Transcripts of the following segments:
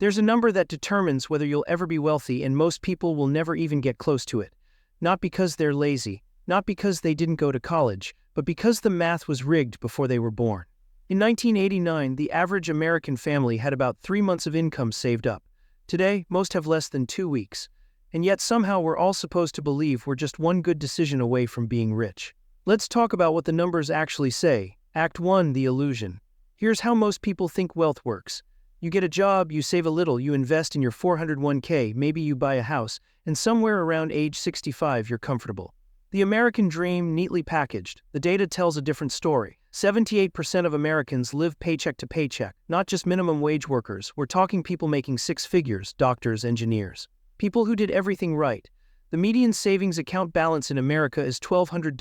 There's a number that determines whether you'll ever be wealthy, and most people will never even get close to it. Not because they're lazy, not because they didn't go to college, but because the math was rigged before they were born. In 1989, the average American family had about 3 months of income saved up. Today, most have less than 2 weeks. And yet somehow we're all supposed to believe we're just one good decision away from being rich. Let's talk about what the numbers actually say. Act 1, the illusion. Here's how most people think wealth works. You get a job, you save a little, you invest in your 401k, maybe you buy a house, and somewhere around age 65 you're comfortable. The American dream, neatly packaged. The data tells a different story. 78% of Americans live paycheck to paycheck, not just minimum wage workers. We're talking people making 6 figures, doctors, engineers. People who did everything right. The median savings account balance in America is $1,200.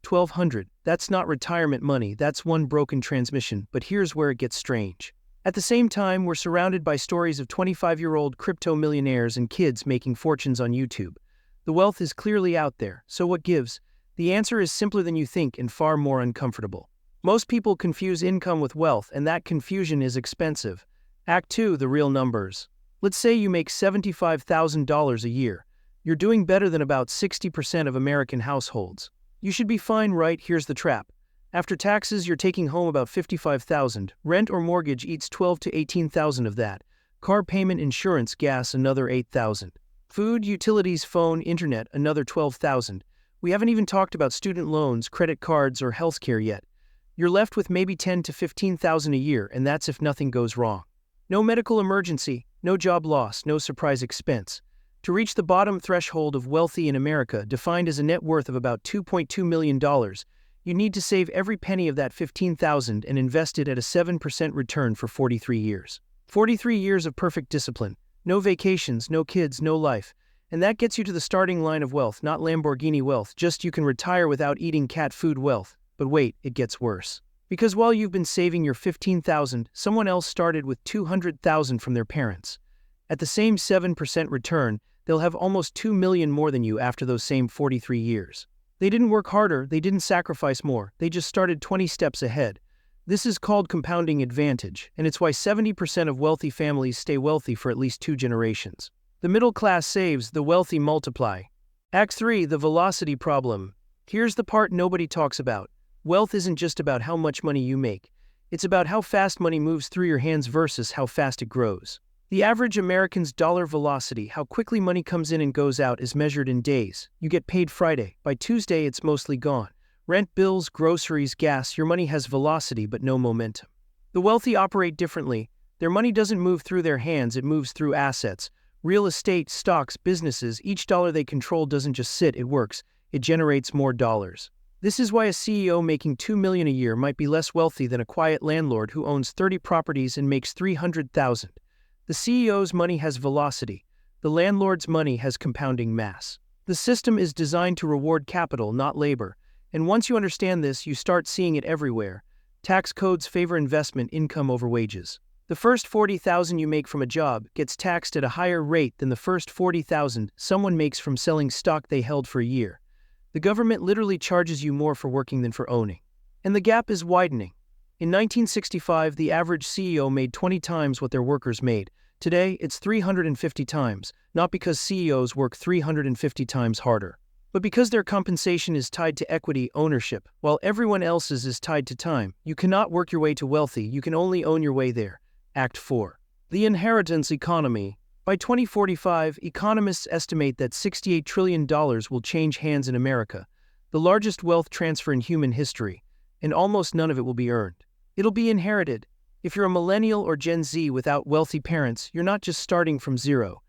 $1,200. That's not retirement money, that's one broken transmission, but here's where it gets strange. At the same time, we're surrounded by stories of 25-year-old crypto millionaires and kids making fortunes on YouTube. The wealth is clearly out there, so what gives? The answer is simpler than you think and far more uncomfortable. Most people confuse income with wealth, and that confusion is expensive. Act 2, the real numbers. Let's say you make $75,000 a year. You're doing better than about 60% of American households. You should be fine, right? Here's the trap. After taxes, you're taking home about $55,000. Rent or mortgage eats $12,000 to $18,000 of that. Car payment, insurance, gas, another $8,000. Food, utilities, phone, internet, another $12,000. We haven't even talked about student loans, credit cards, or healthcare yet. You're left with maybe $10,000 to $15,000 a year, and that's if nothing goes wrong. No medical emergency, no job loss, no surprise expense. To reach the bottom threshold of wealthy in America, defined as a net worth of about $2.2 million, you need to save every penny of that $15,000 and invest it at a 7% return for 43 years. 43 years of perfect discipline. No vacations, no kids, no life. And that gets you to the starting line of wealth, not Lamborghini wealth, just you can retire without eating cat food wealth. But wait, it gets worse. Because while you've been saving your $15,000, someone else started with $200,000 from their parents. At the same 7% return, they'll have almost $2 million more than you after those same 43 years. They didn't work harder, they didn't sacrifice more, they just started 20 steps ahead. This is called compounding advantage, and it's why 70% of wealthy families stay wealthy for at least 2 generations. The middle class saves, the wealthy multiply. Act 3, the velocity problem. Here's the part nobody talks about. Wealth isn't just about how much money you make. It's about how fast money moves through your hands versus how fast it grows. The average American's dollar velocity, how quickly money comes in and goes out, is measured in days. You get paid Friday. By Tuesday, it's mostly gone. Rent, bills, groceries, gas, your money has velocity but no momentum. The wealthy operate differently. Their money doesn't move through their hands, it moves through assets. Real estate, stocks, businesses, each dollar they control doesn't just sit, it works. It generates more dollars. This is why a CEO making $2 million a year might be less wealthy than a quiet landlord who owns 30 properties and makes $300,000. The CEO's money has velocity. The landlord's money has compounding mass. The system is designed to reward capital, not labor. And once you understand this, you start seeing it everywhere. Tax codes favor investment income over wages. The first $40,000 you make from a job gets taxed at a higher rate than the first $40,000 someone makes from selling stock they held for a year. The government literally charges you more for working than for owning. And the gap is widening. In 1965, the average CEO made 20 times what their workers made. Today, it's 350 times, not because CEOs work 350 times harder, but because their compensation is tied to equity ownership, while everyone else's is tied to time. You cannot work your way to wealthy, you can only own your way there. Act 4. The inheritance economy. By 2045, economists estimate that $68 trillion will change hands in America, the largest wealth transfer in human history, and almost none of it will be earned. It'll be inherited. If you're a millennial or Gen Z without wealthy parents, you're not just starting from zero.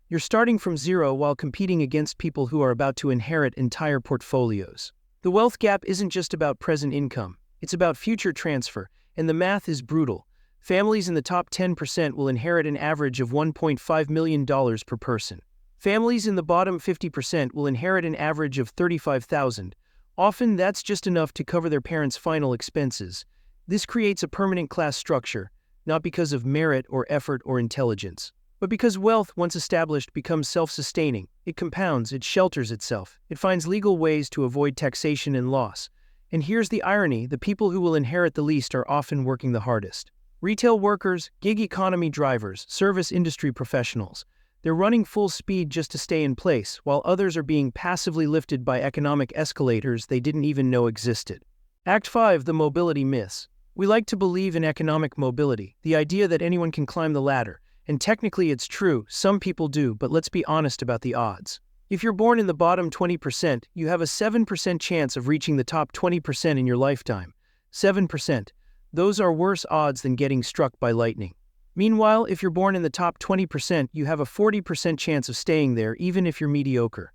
You're starting from zero while competing against people who are about to inherit entire portfolios. The wealth gap isn't just about present income, it's about future transfer, and the math is brutal. Families in the top 10% will inherit an average of $1.5 million per person. Families in the bottom 50% will inherit an average of $35,000. Often that's just enough to cover their parents' final expenses. This creates a permanent class structure, not because of merit or effort or intelligence, but because wealth, once established, becomes self-sustaining. It compounds, it shelters itself, it finds legal ways to avoid taxation and loss. And here's the irony, the people who will inherit the least are often working the hardest. Retail workers, gig economy drivers, service industry professionals. They're running full speed just to stay in place, while others are being passively lifted by economic escalators they didn't even know existed. Act 5. The mobility myths. We like to believe in economic mobility, the idea that anyone can climb the ladder. And technically it's true, some people do, but let's be honest about the odds. If you're born in the bottom 20%, you have a 7% chance of reaching the top 20% in your lifetime. 7%. Those are worse odds than getting struck by lightning. Meanwhile, if you're born in the top 20%, you have a 40% chance of staying there even if you're mediocre.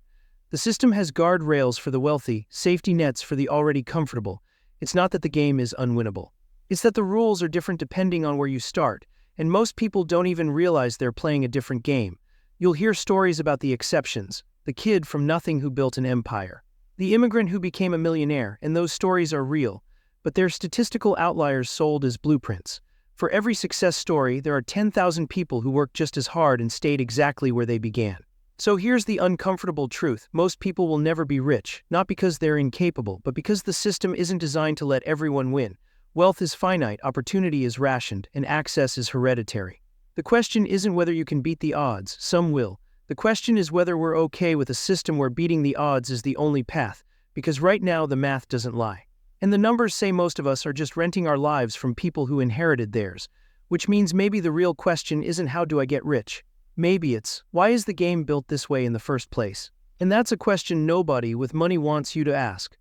The system has guardrails for the wealthy, safety nets for the already comfortable. It's not that the game is unwinnable. It's that the rules are different depending on where you start, and most people don't even realize they're playing a different game. You'll hear stories about the exceptions, the kid from nothing who built an empire, the immigrant who became a millionaire, and those stories are real, but they're statistical outliers sold as blueprints. For every success story, there are 10,000 people who worked just as hard and stayed exactly where they began. So here's the uncomfortable truth. Most people will never be rich, not because they're incapable, but because the system isn't designed to let everyone win. Wealth is finite, opportunity is rationed, and access is hereditary. The question isn't whether you can beat the odds, some will. The question is whether we're okay with a system where beating the odds is the only path, because right now the math doesn't lie. And the numbers say most of us are just renting our lives from people who inherited theirs, which means maybe the real question isn't how do I get rich? Maybe it's, why is the game built this way in the first place? And that's a question nobody with money wants you to ask.